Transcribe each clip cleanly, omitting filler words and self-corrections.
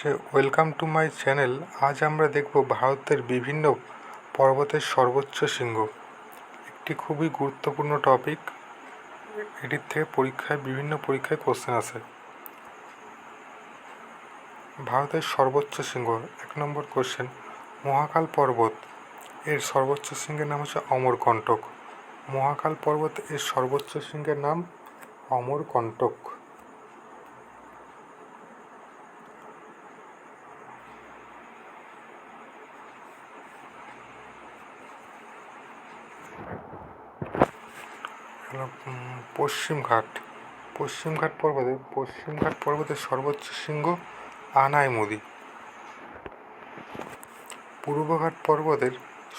Welcome to my channel. আজ আমরা দেখব ভারতের বিভিন্ন পর্বতের সর্বোচ্চ শৃঙ্গ। একটি খুবই গুরুত্বপূর্ণ টপিক। এটির থেকে বিভিন্ন পরীক্ষায় কোশ্চেন আসে। ভারতের সর্বোচ্চ শৃঙ্গ, 1 নম্বর কোশ্চেন, মহাকাল পর্বত এর সর্বোচ্চ শৃঙ্গের নাম হচ্ছে অমরকণ্টক। মহাকাল পর্বত এর সর্বোচ্চ শৃঙ্গের নাম অমরকণ্টক। পশ্চিমঘাট পর্বতের সর্বোচ্চ শৃঙ্গ আনাইমুদি। পূর্বঘাট পর্বতের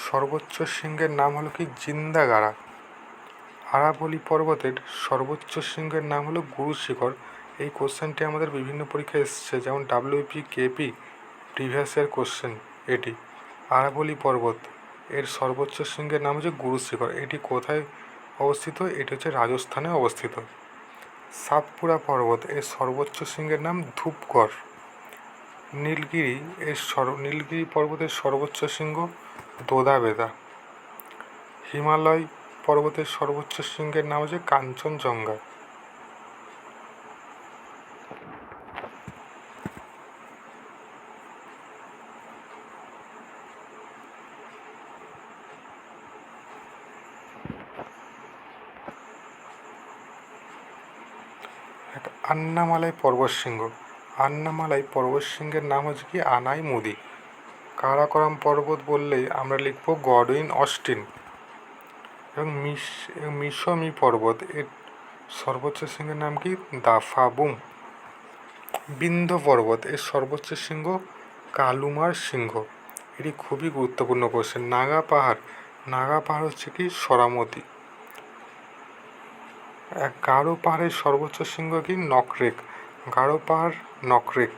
সর্বোচ্চ শৃঙ্গের নাম হলো কি জিন্দাগাড়া। আরাবলি পর্বতের সর্বোচ্চ শৃঙ্গের নাম হলো গুরু শিখর। এই কোশ্চেনটি আমাদের বিভিন্ন পরীক্ষায় এসেছে, যেমন WP, KP previous year question. এটি আরাবলি পর্বত এর সর্বোচ্চ শৃঙ্গের নাম হচ্ছে গুরু শিখর। এটি কোথায় অবস্থিত? এটি হচ্ছে রাজস্থানে অবস্থিত। সাতপুরা পর্বত এর সর্বোচ্চ শৃঙ্গের নাম ধূপগড়। নীলগিরি পর্বতের সর্বোচ্চ শৃঙ্গ দোদাবেদা। হিমালয় পর্বতের সর্বোচ্চ শৃঙ্গের নাম হচ্ছে কাঞ্চনজঙ্ঘা। আন্নামালাই পর্বতশৃঙ্গের নাম হচ্ছে কি আনাইমুদি। কারাকোরাম পর্বত বললেই আমরা লিখব গডউইন অস্টিন। এবং মিশমি পর্বত এর সর্বোচ্চ শৃঙ্গের নাম কি দাফাবুম। বিন্ধ্য পর্বত এর সর্বোচ্চ শৃঙ্গ কালুমার সিংহ। এটি খুবই গুরুত্বপূর্ণ কোশ্চেন। নাগা পাহাড় হচ্ছে কি সরামতি। গারো পাহাড়ের সর্বোচ্চ শৃঙ্গ কি নকরেক। নকরেক।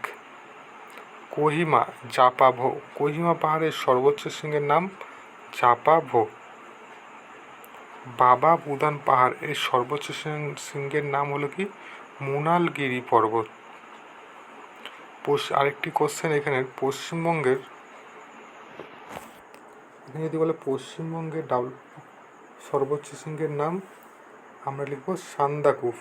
কোহিমা পাহাড়ের সর্বোচ্চ শৃঙ্গের নাম জাপাভো। বাবা বুদান পাহাড় এর সর্বোচ্চ শৃঙ্গের নাম হলো কি মুনালগিরি পর্বত। আরেকটি কোশ্চেন এখানে, পশ্চিমবঙ্গের যদি বলে পশ্চিমবঙ্গের সর্বোচ্চ শৃঙ্গের নাম আমরা লিখব সান্দাকুফ।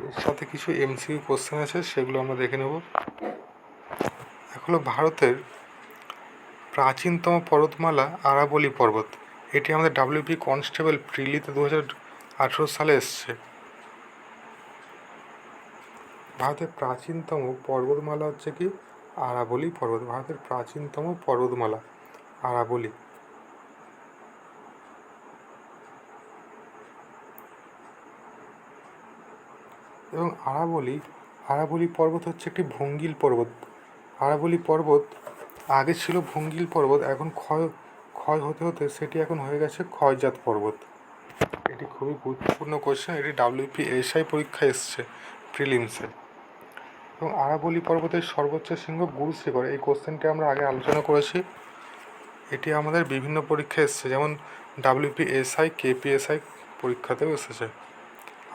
এর সাথে কিছু MCQ কোশ্চেন আছে, সেগুলো আমরা দেখে নেব। এখন ভারতের প্রাচীনতম পর্বতমালা আরাবলি পর্বত। এটি আমাদের WP কনস্টেবল প্রিলিতে 2018 সালে এসছে। ভারতের প্রাচীনতম পর্বতমালা হচ্ছে কি আরাবলি পর্বত। ভারতের প্রাচীনতম পর্বতমালা আরাবলি। এবং আরাবলি পর্বত হচ্ছে একটি ভঙ্গিল পর্বত। আরাবলি পর্বত আগে ছিল ভঙ্গিল পর্বত, এখন ক্ষয় হতে হতে সেটি এখন হয়ে গেছে ক্ষয়জাত পর্বত। এটি খুবই গুরুত্বপূর্ণ কোশ্চেন। এটি WP SI পরীক্ষায় এসছে প্রিলিমসে। এবং আরাবলি পর্বতের সর্বোচ্চ শৃঙ্গ গুরু শিখর। এই কোশ্চেনটি আমরা আগে আলোচনা করেছি। এটি আমাদের বিভিন্ন পরীক্ষায় এসছে, যেমন WP SI, KP SI পরীক্ষাতেও এসেছে।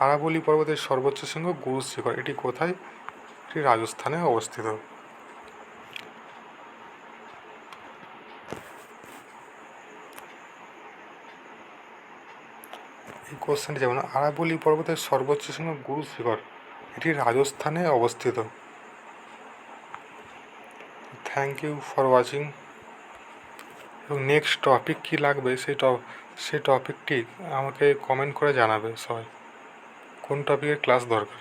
আরাবলি পর্বতের সর্বোচ্চ শৃঙ্গ গুরু শিখর। এটি কোথায়? এটি রাজস্থানে অবস্থিত। এই কোশ্চেনটি যেমন আরাবলি পর্বতের সর্বোচ্চ শৃঙ্গ গুরু শিখর, এটি রাজস্থানে অবস্থিত। Thank you for watching. এবং নেক্সট টপিক কী লাগবে সেই টপিকটি আমাকে কমেন্ট করে জানাবে সবাই, কোন টপিকের ক্লাস দরকার।